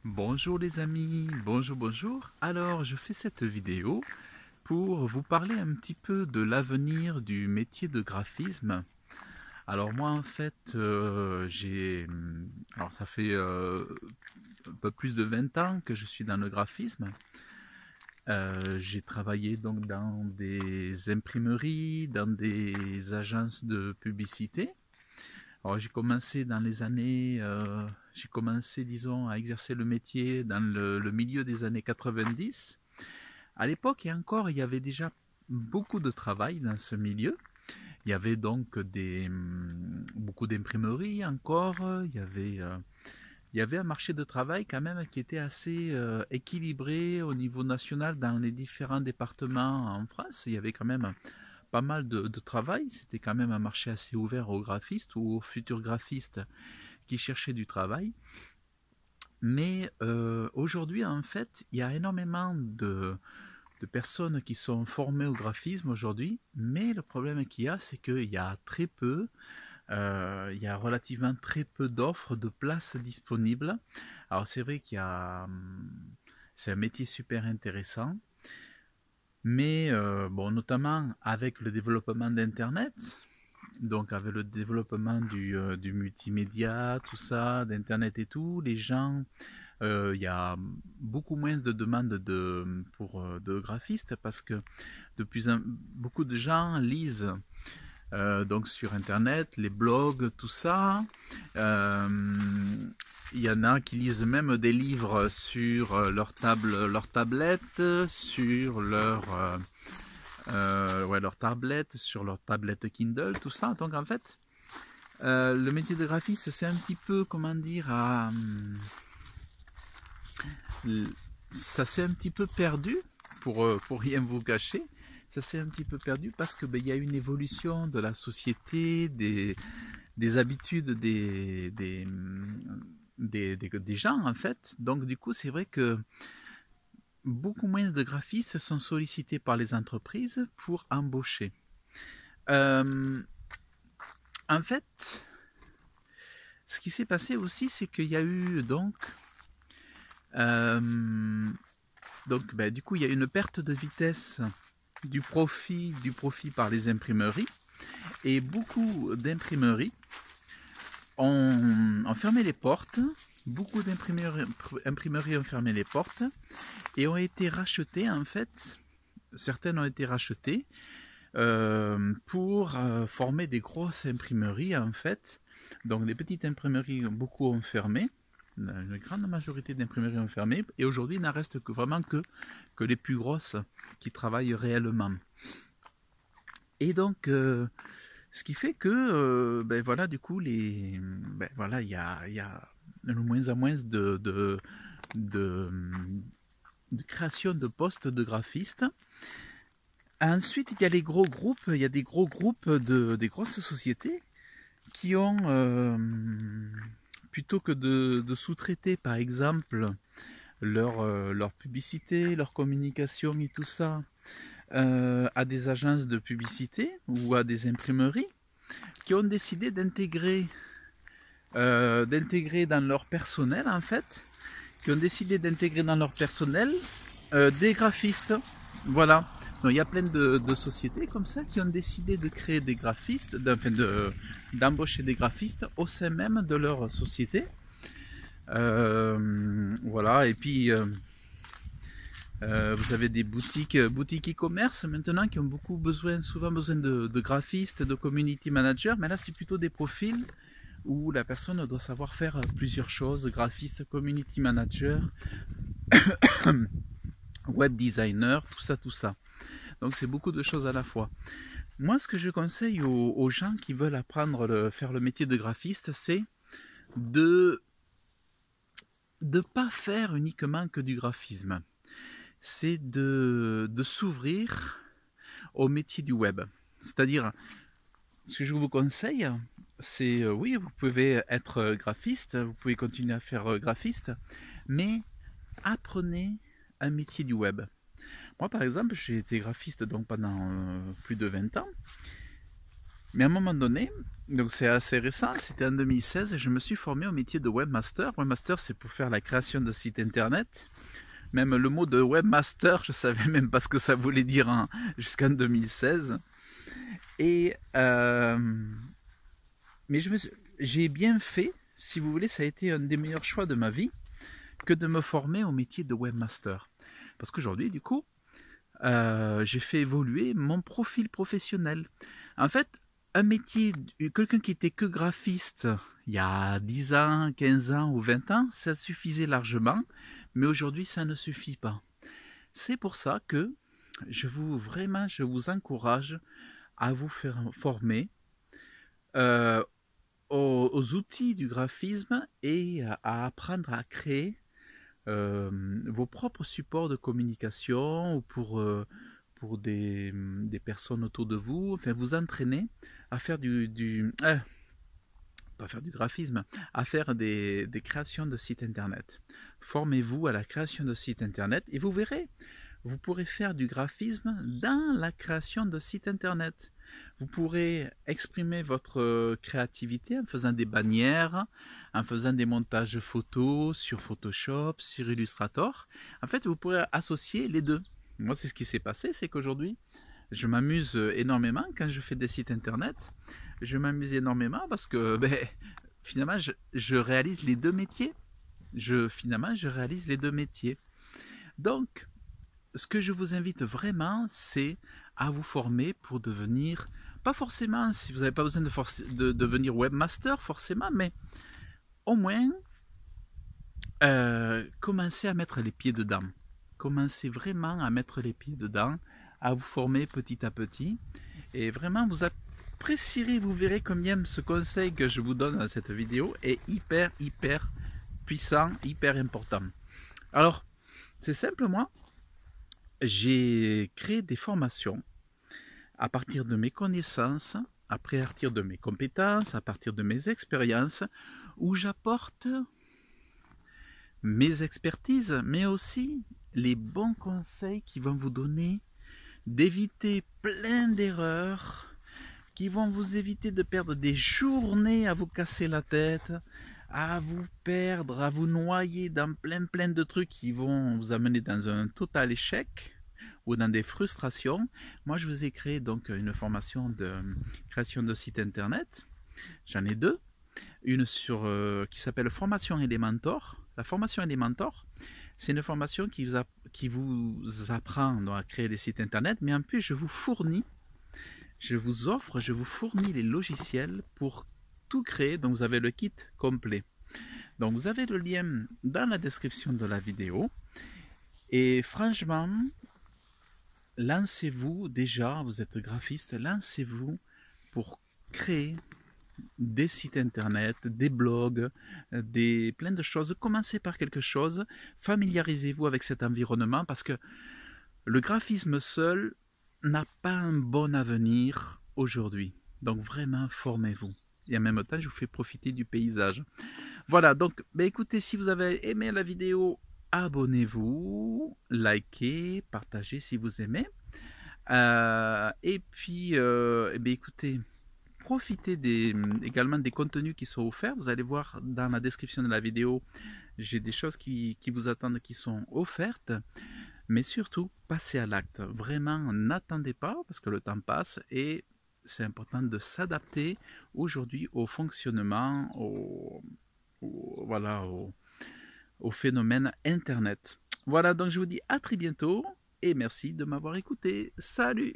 Bonjour les amis, bonjour. Alors je fais cette vidéo pour vous parler un petit peu de l'avenir du métier de graphisme. Alors moi en fait alors ça fait un peu plus de 20 ans que je suis dans le graphisme. J'ai travaillé donc dans des imprimeries, dans des agences de publicité. Alors j'ai commencé dans les années, j'ai commencé disons à exercer le métier dans le milieu des années 90. À l'époque et encore, il y avait déjà beaucoup de travail dans ce milieu. Il y avait donc beaucoup d'imprimeries encore. Il y avait un marché de travail quand même qui était assez équilibré au niveau national dans les différents départements en France. Il y avait quand même pas mal de travail. C'était quand même un marché assez ouvert aux graphistes ou aux futurs graphistes qui cherchaient du travail. Mais aujourd'hui, en fait, il y a énormément de personnes qui sont formées au graphisme aujourd'hui, mais le problème qu'il y a, c'est qu'il y a très peu, il y a relativement très peu d'offres de places disponibles. Alors c'est vrai qu'il y a, c'est un métier super intéressant, mais bon, notamment avec le développement d'Internet, donc avec le développement du multimédia, tout ça, d'Internet et tout, les gens il y a beaucoup moins de demandes de graphistes parce que beaucoup de gens lisent donc sur internet, les blogs, tout ça. Euh, il y en a qui lisent même des livres sur leur tablette, sur leur tablette, sur leur tablette Kindle, tout ça. Donc en fait, le métier de graphiste, c'est un petit peu, comment dire, ça s'est un petit peu perdu, pour rien vous cacher. Ça s'est un petit peu perdu parce que il y a une évolution de la société, des habitudes des gens en fait. Donc du coup, c'est vrai que beaucoup moins de graphistes sont sollicités par les entreprises pour embaucher. Euh, En fait, ce qui s'est passé aussi, c'est qu'il y a eu euh, du coup, il y a une perte de vitesse du profit par les imprimeries. Et beaucoup d'imprimeries ont fermé les portes. Beaucoup d'imprimeries ont fermé les portes et ont été rachetées en fait. Certaines ont été rachetées pour former des grosses imprimeries en fait. Donc les petites imprimeries, beaucoup ont fermé. Une grande majorité d'imprimeries ont fermé et aujourd'hui il n'en reste que vraiment que les plus grosses qui travaillent réellement. Et donc ce qui fait que, voilà, du coup, il y a de moins en moins de, de création de postes de graphistes. Ensuite, il y a les gros groupes, il y a des gros groupes des grosses sociétés qui ont, plutôt que de sous-traiter, par exemple, leur publicité, leur communication et tout ça, à des agences de publicité ou à des imprimeries, qui ont décidé d'intégrer dans leur personnel en fait, qui ont décidé d'intégrer dans leur personnel des graphistes. Voilà. Donc il y a plein de sociétés comme ça qui ont décidé de créer des graphistes, d'embaucher des graphistes au sein même de leur société. Voilà. Et puis vous avez des boutiques e-commerce maintenant qui ont souvent besoin de graphistes, de community managers, mais là c'est plutôt des profils où la personne doit savoir faire plusieurs choses, graphiste, community manager, web designer, tout ça, tout ça. Donc c'est beaucoup de choses à la fois. Moi, ce que je conseille aux gens qui veulent apprendre faire le métier de graphiste, c'est de ne pas faire uniquement que du graphisme. C'est de s'ouvrir au métier du web. C'est-à-dire, ce que je vous conseille, c'est oui, vous pouvez être graphiste, vous pouvez continuer à faire graphiste, mais apprenez un métier du web. Moi, par exemple, j'ai été graphiste donc pendant plus de 20 ans. Mais à un moment donné, donc c'est assez récent, c'était en 2016, je me suis formé au métier de webmaster. Webmaster, c'est pour faire la création de sites internet. Même le mot de webmaster, je savais même pas ce que ça voulait dire jusqu'en 2016. Et mais j'ai bien fait, si vous voulez, ça a été un des meilleurs choix de ma vie que de me former au métier de webmaster. Parce qu'aujourd'hui, du coup, j'ai fait évoluer mon profil professionnel. En fait, un métier, quelqu'un qui était que graphiste il y a 10 ans, 15 ans ou 20 ans, ça suffisait largement, mais aujourd'hui, ça ne suffit pas. C'est pour ça que je vous encourage à vous faire former euh, aux outils du graphisme et à apprendre à créer vos propres supports de communication ou pour des personnes autour de vous, enfin vous entraîner à faire pas faire du graphisme, à faire des créations de sites internet. Formez-vous à la création de sites internet et vous verrez, vous pourrez faire du graphisme dans la création de sites internet. Vous pourrez exprimer votre créativité en faisant des bannières, en faisant des montages photos sur Photoshop, sur Illustrator. En fait, vous pourrez associer les deux. Moi, c'est ce qui s'est passé, c'est qu'aujourd'hui, je m'amuse énormément quand je fais des sites internet. Je m'amuse énormément parce que finalement, je réalise les deux métiers. Finalement, je réalise les deux métiers. Donc, ce que je vous invite vraiment, c'est à vous former pour devenir, pas forcément, si vous n'avez pas besoin de devenir webmaster forcément, mais au moins commencer à mettre les pieds dedans. Commencez vraiment à mettre les pieds dedans, à vous former petit à petit. Et vraiment, vous apprécierez, vous verrez combien ce conseil que je vous donne dans cette vidéo est hyper puissant, hyper important. Alors, c'est simple, moi, j'ai créé des formations à partir de mes connaissances, à partir de mes compétences, à partir de mes expériences, où j'apporte mes expertises, mais aussi les bons conseils qui vont vous donner d'éviter plein d'erreurs, qui vont vous éviter de perdre des journées à vous casser la tête, à vous perdre, à vous noyer dans plein de trucs qui vont vous amener dans un total échec ou dans des frustrations. Moi, je vous ai créé donc une formation de création de site internet. J'en ai deux. Une qui s'appelle Formation Elementor. La formation Elementor, c'est une formation qui vous apprend à créer des sites internet, mais en plus, je vous fournis les logiciels pour tout créer. Donc, vous avez le kit complet. Donc, vous avez le lien dans la description de la vidéo. Et franchement, lancez-vous déjà, vous êtes graphiste, lancez-vous pour créer des sites internet, des blogs, plein de choses. Commencez par quelque chose, familiarisez-vous avec cet environnement parce que le graphisme seul n'a pas un bon avenir aujourd'hui. Donc vraiment, formez-vous. Et en même temps, je vous fais profiter du paysage. Voilà, donc écoutez, si vous avez aimé la vidéo, abonnez-vous, likez, partagez si vous aimez. Et puis, écoutez, profitez également des contenus qui sont offerts. Vous allez voir dans la description de la vidéo, j'ai des choses qui vous attendent qui sont offertes. Mais surtout, passez à l'acte. Vraiment, n'attendez pas parce que le temps passe et c'est important de s'adapter aujourd'hui au fonctionnement, voilà, au phénomène Internet. Voilà, donc je vous dis à très bientôt et merci de m'avoir écouté. Salut!